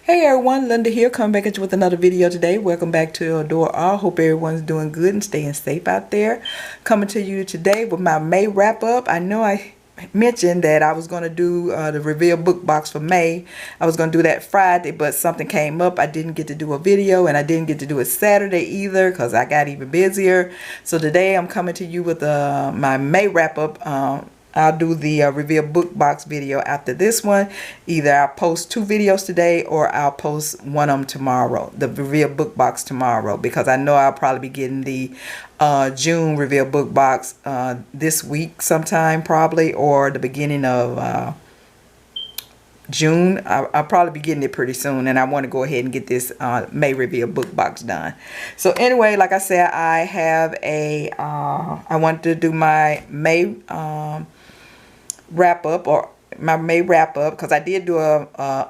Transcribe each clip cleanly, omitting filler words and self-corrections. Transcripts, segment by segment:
Hey everyone, Linda here, coming back at you with another video today. Welcome back to AdoreR. Hope everyone's doing good and staying safe out there. Coming to you today with my May wrap up. I know I mentioned that I was going to do the reveal book box for May. I was going to do that Friday, but something came up. I didn't get to do a video, and I didn't get to do it Saturday either because I got even busier. So today I'm coming to you with my May wrap up. I'll do the reveal book box video after this one. Either I'll post 2 videos today or I'll post one of them tomorrow, the reveal book box tomorrow, because I know I'll probably be getting the June reveal book box this week sometime probably, or the beginning of June. I'll probably be getting it pretty soon, and I want to go ahead and get this May reveal book box done. So anyway, like I said, I have I wanted to do my May wrap up, or my May wrap up, because I did do a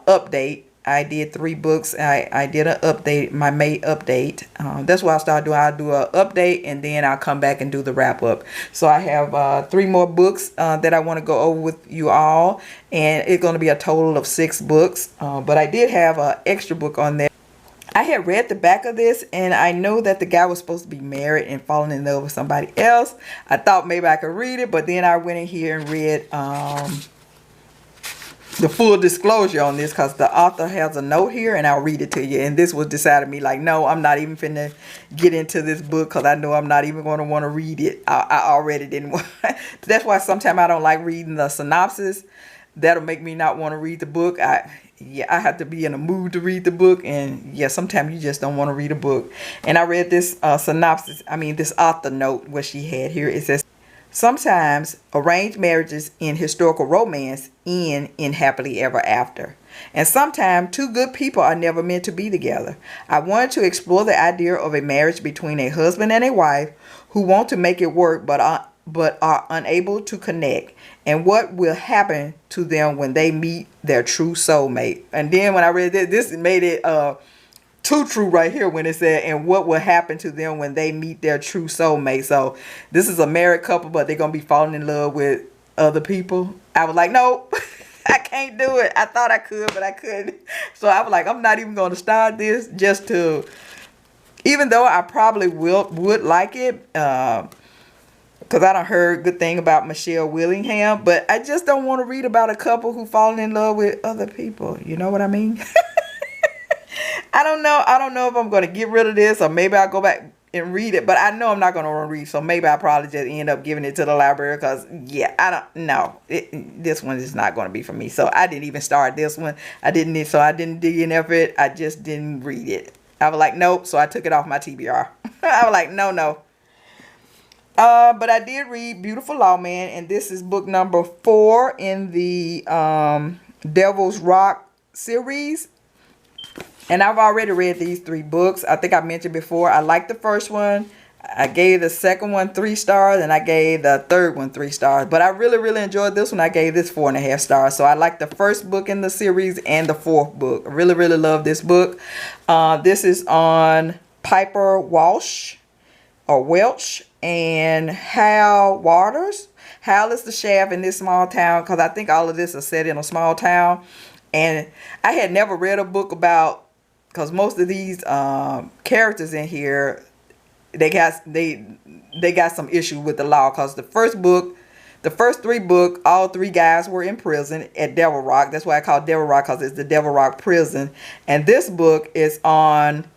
update. I did 3 books. I did an update, my May update. That's what I'll start doing. I'll do an update and then I'll come back and do the wrap up. So I have 3 more books that I want to go over with you all, and it's going to be a total of 6 books. But I did have an extra book on there. I had read the back of this, and I know that the guy was supposed to be married and falling in love with somebody else. I thought maybe I could read it, but then I went in here and read the full disclosure on this, because the author has a note here, and I'll read it to you. And this was decided me like, no, I'm not even finna get into this book, because I know I'm not even going to want to read it. I already didn't want. That's why sometimes I don't like reading the synopsis. That'll make me not want to read the book. I have to be in a mood to read the book, and yeah, sometimes you just don't want to read a book. And I read this synopsis, this author note, what she had here. It says, sometimes arranged marriages in historical romance end in happily ever after. And sometimes 2 good people are never meant to be together. I wanted to explore the idea of a marriage between a husband and a wife who want to make it work but are unable to connect, and what will happen to them when they meet their true soulmate. And then when I read this made it too true right here when it said, and what will happen to them when they meet their true soulmate. So this is a married couple, but they're gonna be falling in love with other people. I was like, nope. I can't do it. I thought I could, but I couldn't. So I was like, I'm not even going to start this, just to, even though I probably would like it, because I done heard good thing about Michelle Willingham, but I just don't want to read about a couple who falling in love with other people. You know what I mean? I don't know if I'm going to get rid of this, or maybe I'll go back and read it, but I know I'm not going to read, so maybe I'll probably just end up giving it to the library, because yeah, I don't know. This one is not going to be for me. So I didn't even start this one. I didn't dig in effort. I just didn't read it. I was like, nope. So I took it off my TBR. I was like, no. But I did read Beautiful Lawman, and this is book number 4 in the Devil's Rock series. And I've already read these 3 books. I think I mentioned before, I liked the first one. I gave the second one 3 stars, and I gave the third one 3 stars. But I really enjoyed this one. I gave this 4.5 stars. So I like the first book in the series and the 4th book. I really love this book. This is on Piper Welch and Hal Waters. Hal is the sheriff in this small town, because I think all of this is set in a small town. And I had never read a book about, because most of these characters in here, they got some issue with the law. Because the first 3 books, all 3 guys were in prison at Devil Rock. That's why I call it Devil Rock, because it's the Devil Rock prison. And this book is on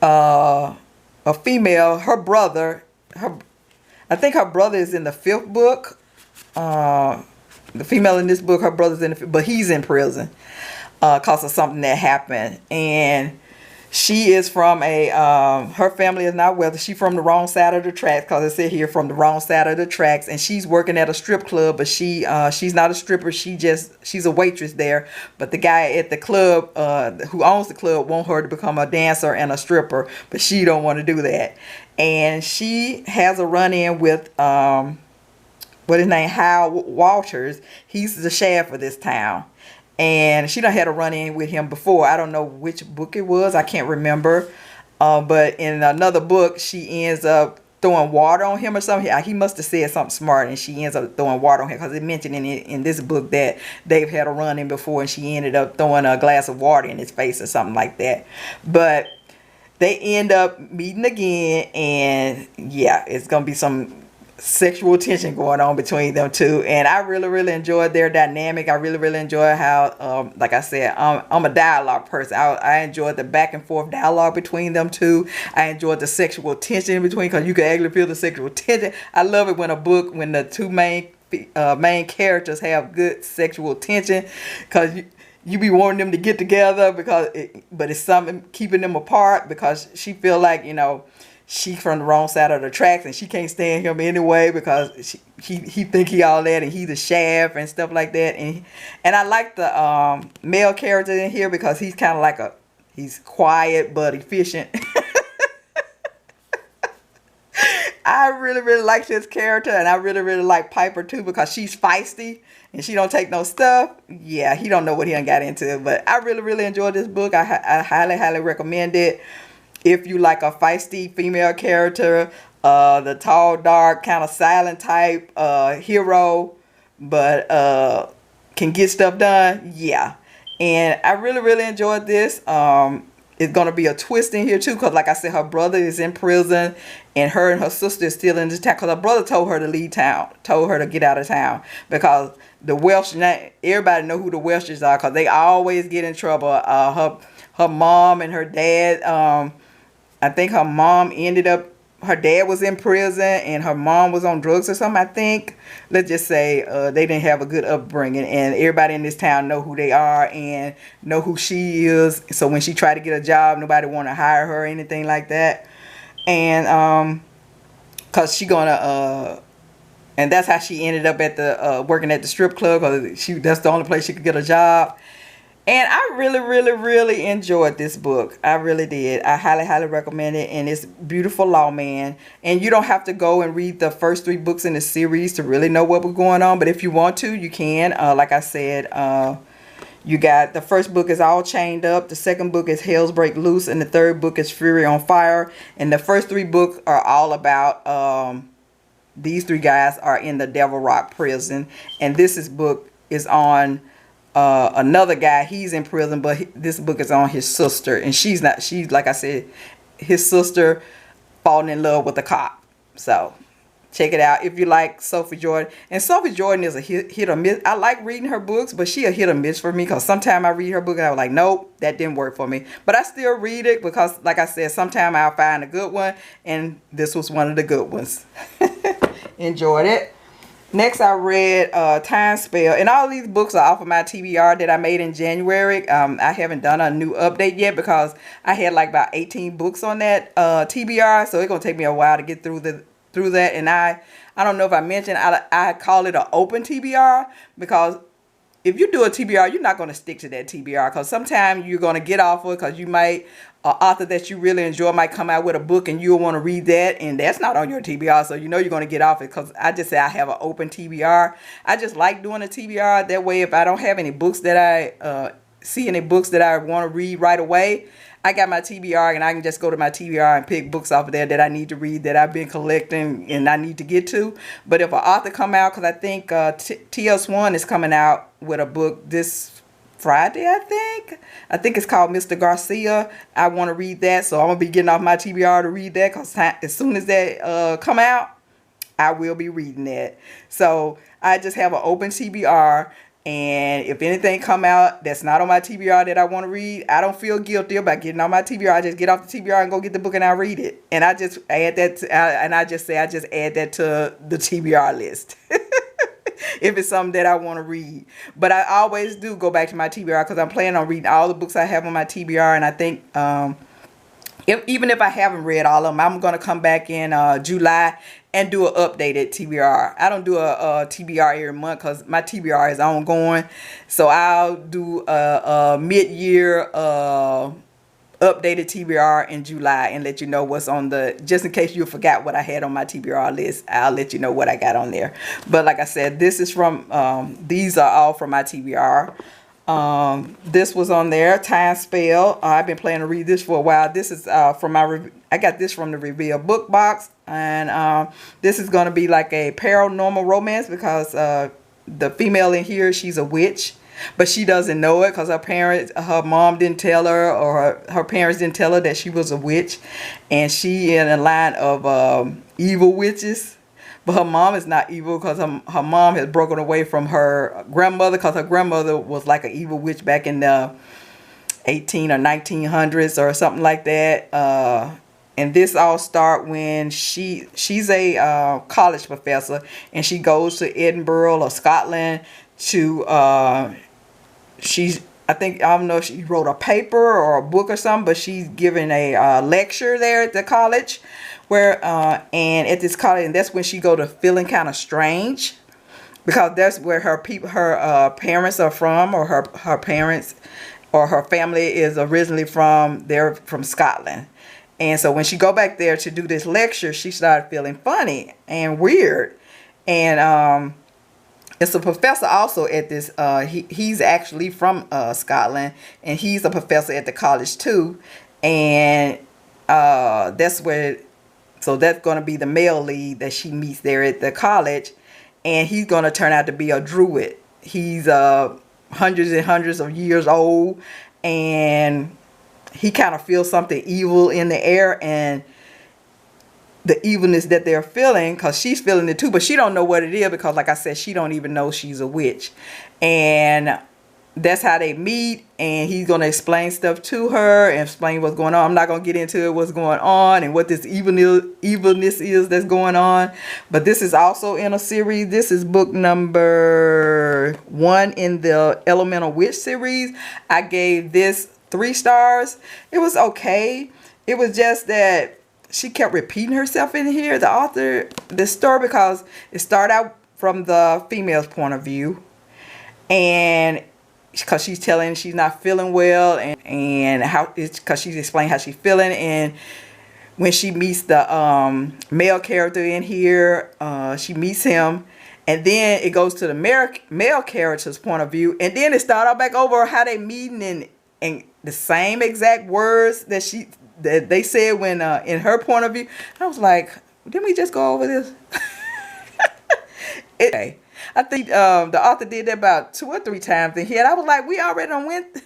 a female, her brother. I think her brother is in the 5th book. The female in this book, her brother's in the 5th, but he's in prison because of something that happened. And she is from her family is not wealthy. She's from the wrong side of the tracks, because it said here from the wrong side of the tracks. And she's working at a strip club, but she's not a stripper. She's a waitress there. But the guy at the club who owns the club want her to become a dancer and a stripper, but she don't want to do that. And she has a run-in with what his name, Hal Waters. He's the sheriff of this town. And she done had a run-in with him before. I don't know which book it was. I can't remember. But in another book, she ends up throwing water on him or something. He must have said something smart, and she ends up throwing water on him, because it mentioned in this book that they've had a run-in before, and she ended up throwing a glass of water in his face or something like that. But they end up meeting again, and yeah, it's gonna be some sexual tension going on between them two, and I really enjoyed their dynamic. I really enjoy how like I said, I'm a dialogue person. I enjoyed the back and forth dialogue between them two. I enjoyed the sexual tension in between, because you can actually feel the sexual tension. I love it when the two main characters have good sexual tension, because you be wanting them to get together, but it's something keeping them apart, because she feel like, she's from the wrong side of the tracks, and she can't stand him anyway, because he think he all that, and he's a shaft and stuff like that. And I like the male character in here, because he's kind of like he's quiet but efficient. I really like his character, and I really like Piper too, because she's feisty and she don't take no stuff. Yeah, he don't know what he done got into, but I really enjoyed this book. I highly recommend it. If you like a feisty female character, the tall, dark, kind of silent type hero, but can get stuff done, yeah. And I really enjoyed this. It's going to be a twist in here too, because like I said, her brother is in prison, and her sister is still in this town, because her brother told her to leave town, told her to get out of town, because the Welsh, everybody know who the Welshes are, because they always get in trouble. Her mom and her dad, I think her mom her dad was in prison, and her mom was on drugs or something, I think. Let's just say they didn't have a good upbringing, and everybody in this town know who they are and know who she is. So when she tried to get a job, nobody want to hire her or anything like that. And because and that's how she ended up at the working at the strip club, because that's the only place she could get a job. And I really enjoyed this book. I really did. I highly recommend it. And it's beautiful, Lawman. And you don't have to go and read the first 3 books in the series to really know what was going on. But if you want to, you can. Like I said, you got the first book is All Chained Up. The second book is Hells Break Loose. And the third book is Fury on Fire. And the first 3 books are all about these 3 guys are in the Devil Rock prison. And this book is on another guy. He's in prison, but this book is on his sister, and she's like I said, his sister falling in love with a cop. So check it out if you like Sophie Jordan. And Sophie Jordan is a hit or miss. I like reading her books, but she a hit or miss for me, because sometimes I read her book and I was like, nope, that didn't work for me. But I still read it, because like I said, sometimes I'll find a good one, and this was one of the good ones. Enjoyed it. Next, I read TimeSpell, and all these books are off of my TBR that I made in January. I haven't done a new update yet, because I had like about 18 books on that TBR, so it's gonna take me a while to get through that. And I don't know if I mentioned, I call it an open TBR, because if you do a TBR, you're not going to stick to that TBR, because sometimes you're going to get off of it, because you might, an author that you really enjoy might come out with a book and you'll want to read that, and that's not on your TBR, so you're going to get off it. Because I just say I have an open TBR. I just like doing a TBR. That way, if I don't have any books that I see any books that I want to read right away, I got my TBR, and I can just go to my TBR and pick books off of there that I need to read, that I've been collecting and I need to get to. But if an author come out, because I think T.L. Swan is coming out with a book this Friday, I think it's called Mr. Garcia. I want to read that, so I'm going to be getting off my TBR to read that, because as soon as that come out, I will be reading that. So I just have an open TBR. And if anything come out that's not on my TBR that I want to read, I don't feel guilty about getting on my TBR. I just get off the TBR and go get the book and I read it. And I just add that, I just add that to the TBR list. If it's something that I want to read. But I always do go back to my TBR, because I'm planning on reading all the books I have on my TBR. And I think even if I haven't read all of them, I'm going to come back in July and do an updated TBR. I don't do a TBR every month, because my TBR is ongoing. So I'll do a mid-year updated TBR in July and let you know what's on just in case you forgot what I had on my TBR list, I'll let you know what I got on there. But like I said, this is from, these are all from my TBR. This was on there, TimeSpell. I've been planning to read this for a while. This is from I got this from the Reveal book box, and this is going to be like a paranormal romance because the female in here, she's a witch, but she doesn't know it because her mom didn't tell her, or her parents didn't tell her that she was a witch, and she in a line of evil witches. But her mom is not evil because her mom has broken away from her grandmother, because her grandmother was like an evil witch back in the 18 or 1900s or something like that. And this all start when she's a college professor, and she goes to Edinburgh or Scotland to I don't know if she wrote a paper or a book or something, but she's giving a lecture there at the college, where and at this college, and that's when she go to feeling kind of strange, because that's where her parents are from, or her parents or her family is originally from. They're from Scotland. And so when she go back there to do this lecture, she started feeling funny and weird. And it's a professor also at this. He's actually from Scotland, and he's a professor at the college too. And that's where. So that's going to be the male lead that she meets there at the college. And he's going to turn out to be a druid. He's hundreds and hundreds of years old. And he kind of feels something evil in the air. And the evilness that they're feeling, because she's feeling it too. But she don't know what it is because, like I said, she don't even know she's a witch. And that's how they meet, and he's going to explain stuff to her and explain what's going on. I'm not going to get into it, what's going on and what this evilness is that's going on. But this is also in a series. This is book number 1 in the Elemental Witch series. I gave this 3 stars. It was okay. It was just that she kept repeating herself in here, the author, the story, because it started out from the female's point of view. And because she's telling she's not feeling well, and how it's because she's explaining how she's feeling. And when she meets the male character in here, she meets him, and then it goes to the male character's point of view, and then it starts all back over how they meeting, and the same exact words that they said when in her point of view. I was like, didn't we just go over this? Okay. I think the author did that about 2 or 3 times in here. And I was like, we already went.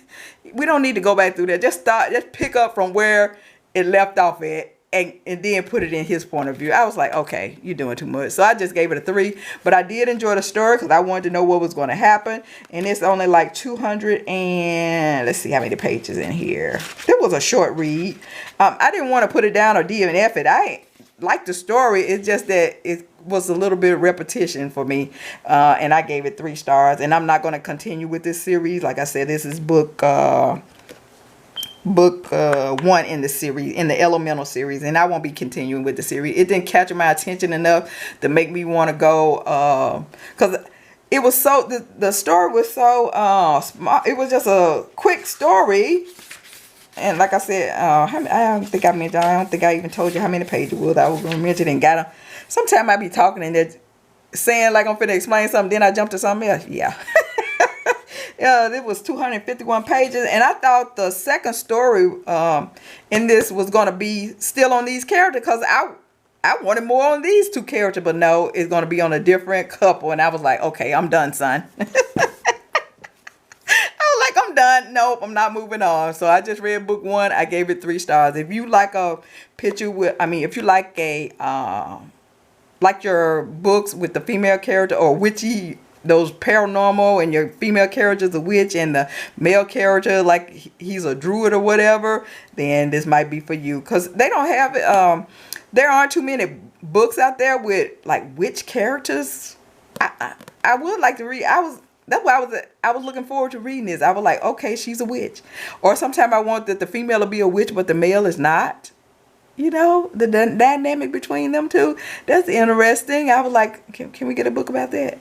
We don't need to go back through that. Just pick up from where it left off at, and then put it in his point of view. I was like, okay, you're doing too much. So I just gave it a 3. But I did enjoy the story because I wanted to know what was going to happen. And it's only like 200 and let's see how many pages in here. It was a short read. I didn't want to put it down or DNF it. I like the story. It's just that it was a little bit of repetition for me, and I gave it 3 stars. And I'm not going to continue with this series. Like I said, this is book 1 in the series, in the Elemental series, and I won't be continuing with the series. It didn't catch my attention enough to make me want to go, because it was so, the story was so small. It was just a quick story. And like I said, I don't think I even told you how many pages it was. I was going to mention and got them. Sometimes I be talking and they're saying like I'm finna explain something, then I jump to something else. Yeah. Yeah, it was 251 pages. And I thought the second story in this was going to be still on these characters, because I wanted more on these 2 characters. But no, it's going to be on a different couple. And I was like, okay, I'm done, son. I'm done. Nope, I'm not moving on. So I just read book 1. I gave it 3 stars. If you like a picture with, if you like like your books with the female character, or witchy, those paranormal, and your female character is a witch and the male character like he's a druid or whatever, then this might be for you, because they don't have it. There aren't too many books out there with like witch characters. I would like to read. That's why I was looking forward to reading this. I was like, okay, she's a witch. Or sometimes I want that the female will be a witch, but the male is not. You know, the dynamic between them two. That's interesting. I was like, can we get a book about that?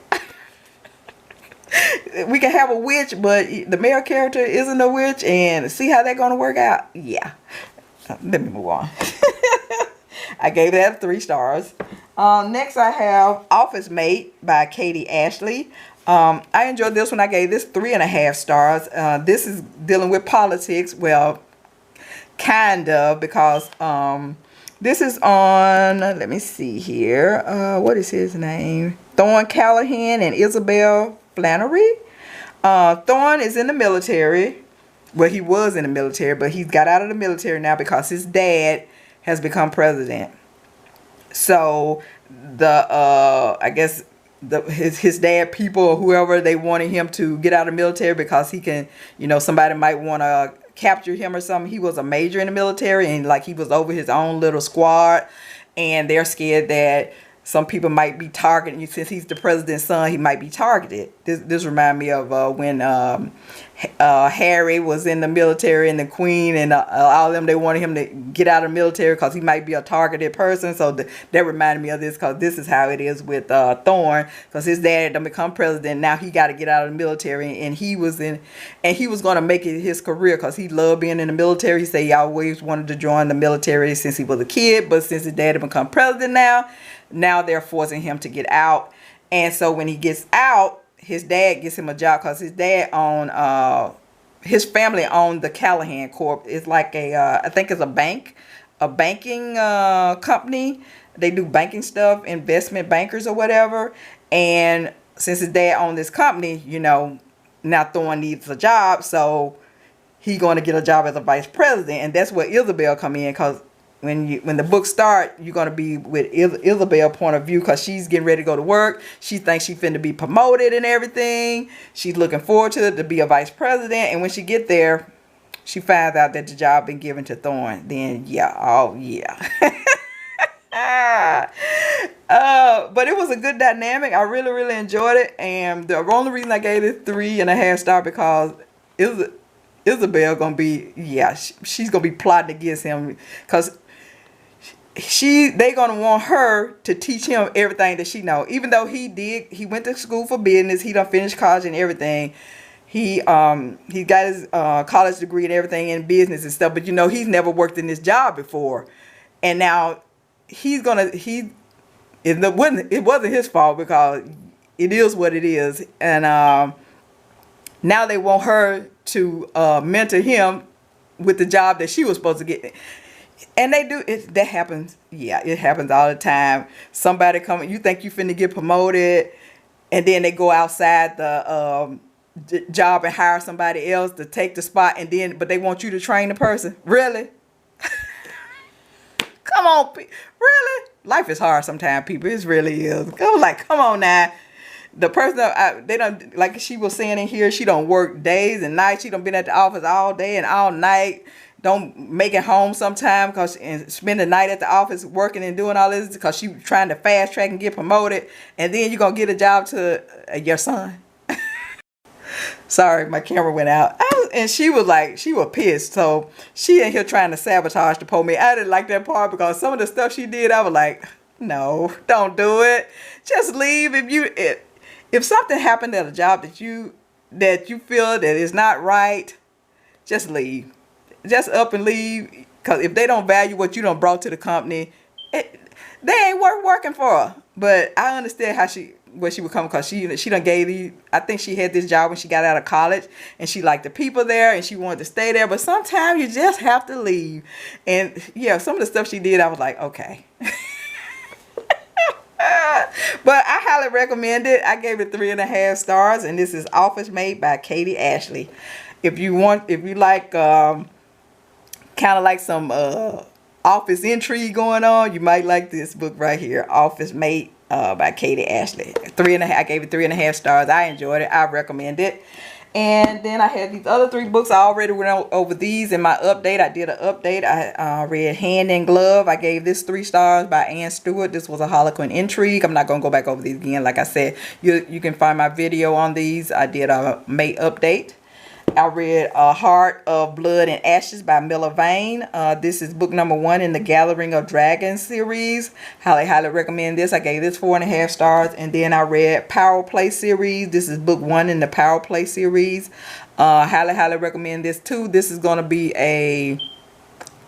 We can have a witch, but the male character isn't a witch, and see how that's going to work out? Yeah. Let me move on. I gave that 3 stars. Next I have Office Mate by Katie Ashley. I enjoyed this one. I gave this 3.5 stars. This is dealing with politics. Well, kind of, because this is on, let me see here. What is his name? Thorne Callahan and Isabelle Flannery. Thorne is in the military. Well, he was in the military, but he's got out of the military now because his dad has become president. So I guess his dad people or whoever, they wanted him to get out of the military because he can, somebody might want to capture him or something. He was a major in the military, and like he was over his own little squad, and they're scared that some people might be targeting you. Since he's the president's son, he might be targeted. This reminds me of when Harry was in the military, and the Queen and all of them, they wanted him to get out of the military because he might be a targeted person. So that reminded me of this, because this is how it is with Thorne, because his dad done become president. Now he got to get out of the military, and he was going to make it his career because he loved being in the military. He said he always wanted to join the military since he was a kid, but since his dad had become president now they're forcing him to get out. And so when he gets out, his dad gets him a job, because his dad his family owned the Callahan Corp. It's like I think it's a banking company. They do banking stuff, investment bankers or whatever. And since his dad owned this company, now Thorne needs a job, so he's going to get a job as a vice president. And that's where Isabelle come in, because when the book start, you're going to be with Isabelle's point of view, because she's getting ready to go to work. She thinks she's finna be promoted and everything. She's looking forward to it, to be a vice president. And when she get there, she finds out that the job been given to Thorne. Then, but it was a good dynamic. I really, really enjoyed it. And the only reason I gave it 3.5 stars, because Isabelle gonna be, she's gonna be plotting against him, because they gonna want her to teach him everything that she know. Even though he went to school for business, he done finished college and everything. He got his college degree and everything in business and stuff, but he's never worked in this job before. And now it wasn't his fault, because it is what it is. And now they want her to mentor him with the job that she was supposed to get. And they do it. That happens. Yeah, it happens all the time. Somebody come, you think you finna get promoted, and then they go outside the job and hire somebody else to take the spot, but they want you to train the person. Really? Come on, really? Life is hard sometimes, people. It really is. Come on now. The person they don't, like she was saying in here, she don't work days and nights. She don't been at the office all day and all night. Don't make it home sometime and spend the night at the office working and doing all this because she trying to fast track and get promoted. And then you're gonna get a job to your son. Sorry, my camera went out. And she was pissed. So she in here trying to sabotage the poor man. I didn't like that part, because some of the stuff she did, I was like, no, don't do it. Just leave. If something happened at a job that you feel that is not right, just leave. Just up and leave. Because if they don't value what you done brought to the company, they ain't worth working for. But I understand where she would come, because she done gave I think she had this job when she got out of college, and she liked the people there and she wanted to stay there. But sometimes you just have to leave. And yeah, some of the stuff she did, I was like, okay. But I highly recommend it. I gave it 3.5 stars, and this is Office Mate by Katie Ashley. If you like kind of like some office intrigue going on, you might like this book right here, Office Mate by Katie Ashley. I gave it 3.5 stars. I enjoyed it. I recommend it. And then I had these other 3 books. I already went over these in my update. I did an update. I read Hand in Glove. I gave this 3 stars by Stuart. This was a Harlequin intrigue. I'm not going to go back over these again. Like I said, you can find my video on these. I did a May update. I read Heart of Blood and Ashes by Milla, Vane. This is book number 1 in the Gathering of Dragons series. Highly recommend this. I gave this 4.5 stars. And then I read Power Play series. This is book 1 in the Power Play series. Highly recommend this too. This is going to be a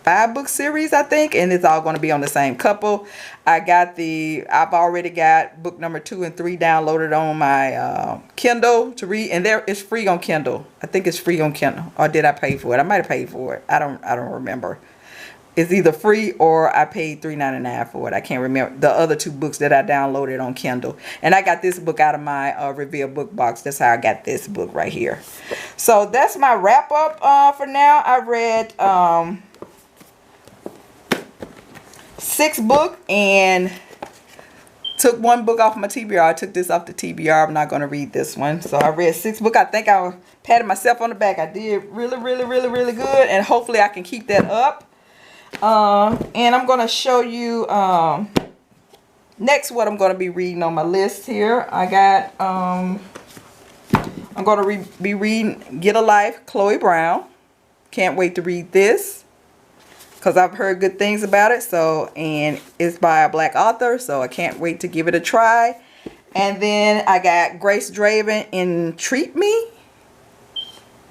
5-book series, I think, and it's all going to be on the same couple. I've already got book number 2 and 3 downloaded on my Kindle to read, and it's free on Kindle. I think it's free on Kindle, or did I pay for it? I might have paid for it. I don't remember. It's either free or I paid $3.99 for it. I can't remember the other 2 books that I downloaded on Kindle. And I got this book out of my Reveal book box. That's how I got this book right here. So that's my wrap up for now. I read 6 books and took 1 book off my TBR. I took this off the TBR. I'm not going to read this one. So I read 6 books. I think I patted myself on the back. I did really, really, really, really good. And hopefully I can keep that up. And I'm going to show you next what I'm going to be reading on my list here. I got, I'm going to be reading Get a Life, Chloe Brown. Can't wait to read this because I've heard good things about it. So, and it's by a Black author, so I can't wait to give it a try. And then I got Grace Draven, Intrigue Me.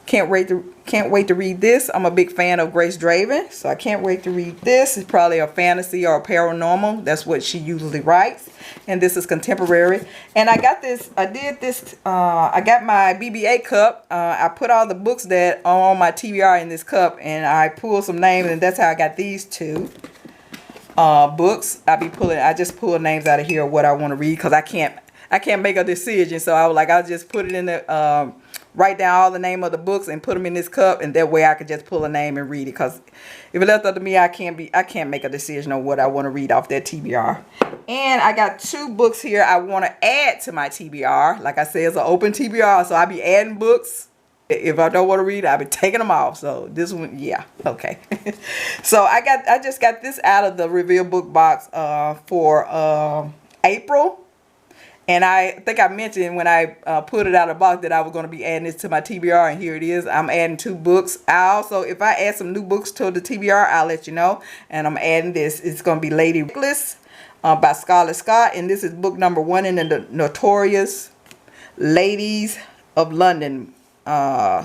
Can't wait to read this. I'm a big fan of Grace Draven, so I can't wait to read this. It's probably a fantasy or a paranormal. That's what she usually writes. And this is contemporary. And I got this, I got my BBA cup. I put all the books that are on my TBR in this cup, and I pulled some names, and that's how I got these 2 books. I just pull names out of here of what I want to read, because I can't make a decision. So I was like, I'll just put it in the write down all the name of the books and put them in this cup, and that way I could just pull a name and read it. Because if it left up to me, I can't make a decision on what I want to read off that TBR. And I got 2 books here I want to add to my TBR. Like I said, it's an open TBR, so I'll be adding books. If I don't want to read, I'll be taking them off. So this one, yeah, okay. So I just got this out of the Reveal book box for April. And I think I mentioned when I put it out of the box that I was going to be adding this to my TBR, and here it is. I'm adding 2 books. If I add some new books to the TBR, I'll let you know. And I'm adding this. It's going to be Lady Reckless by Scarlett Scott, and this is book number 1 in the Notorious Ladies of London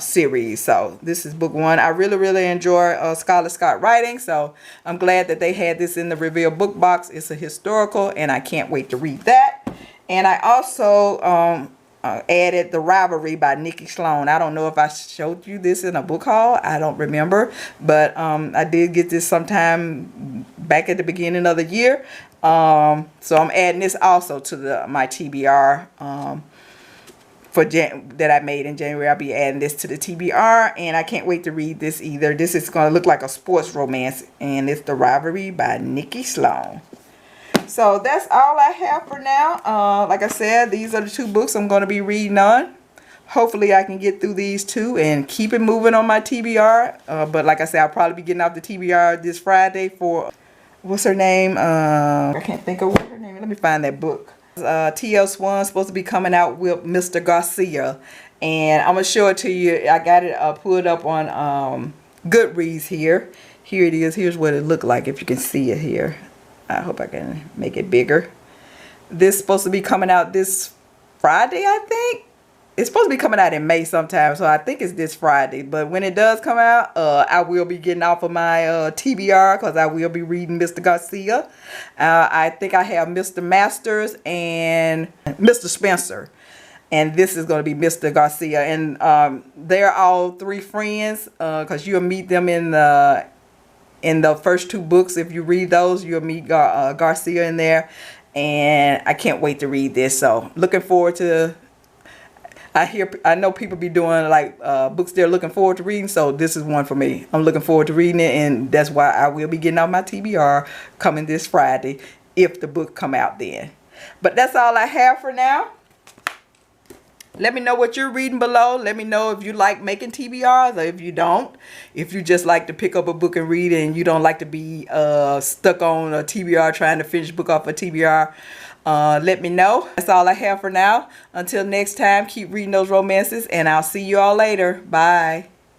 series. So this is book 1. I really, really enjoy Scarlett Scott writing, so I'm glad that they had this in the Reveal book box. It's a historical, and I can't wait to read that. And I also added The Rivalry by Nikki Sloan. I don't know if I showed you this in a book haul. I don't remember. But I did get this sometime back at the beginning of the year. So I'm adding this also to my TBR that I made in January. I'll be adding this to the TBR. And I can't wait to read this either. This is going to look like a sports romance. And it's The Rivalry by Nikki Sloan. So that's all I have for now. Like I said, these are the 2 books I'm going to be reading on. Hopefully I can get through these 2 and keep it moving on my TBR. But like I said, I'll probably be getting off the TBR this Friday for, what's her name? I can't think of what her name is. Let me find that book. T.L. Swan's supposed to be coming out with Mr. Garcia. And I'm going to show it to you. I got it pulled up on Goodreads here. Here it is. Here's what it looked like, if you can see it here. I hope I can make it bigger. This is supposed to be coming out this Friday, I think. It's supposed to be coming out in May sometime, so I think it's this Friday. But when it does come out, I will be getting off of my TBR, because I will be reading Mr. Garcia. I think I have Mr. Masters and Mr. Spencer. And this is going to be Mr. Garcia. And they're all 3 friends, because you'll meet them in the first 2 books. If you read those, you'll meet Garcia in there. And I can't wait to read this. So looking forward to, I know people be doing like books they're looking forward to reading. So this is one for me. I'm looking forward to reading it. And that's why I will be getting on my TBR coming this Friday, if the book come out then. But that's all I have for now. Let me know what you're reading below. Let me know if you like making TBRs, or if you don't. If you just like to pick up a book and read it, and you don't like to be stuck on a TBR trying to finish a book off a TBR, let me know. That's all I have for now. Until next time, keep reading those romances, and I'll see you all later. Bye.